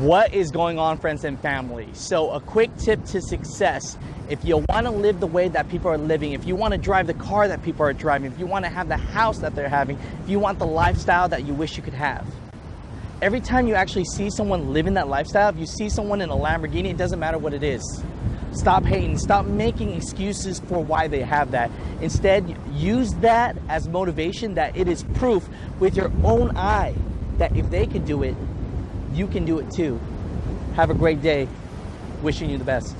What is going on, friends and family? So a quick tip to success: if you want to live the way that people are living, if you want to drive the car that people are driving, if you want to have the house that they're having, if you want the lifestyle that you wish you could have, every time you actually see someone living that lifestyle, if you see someone in a Lamborghini, it doesn't matter what it is. Stop hating, stop making excuses for why they have that. Instead, use that as motivation, that it is proof with your own eye that if they could do it, you can do it too. Have a great day. Wishing you the best.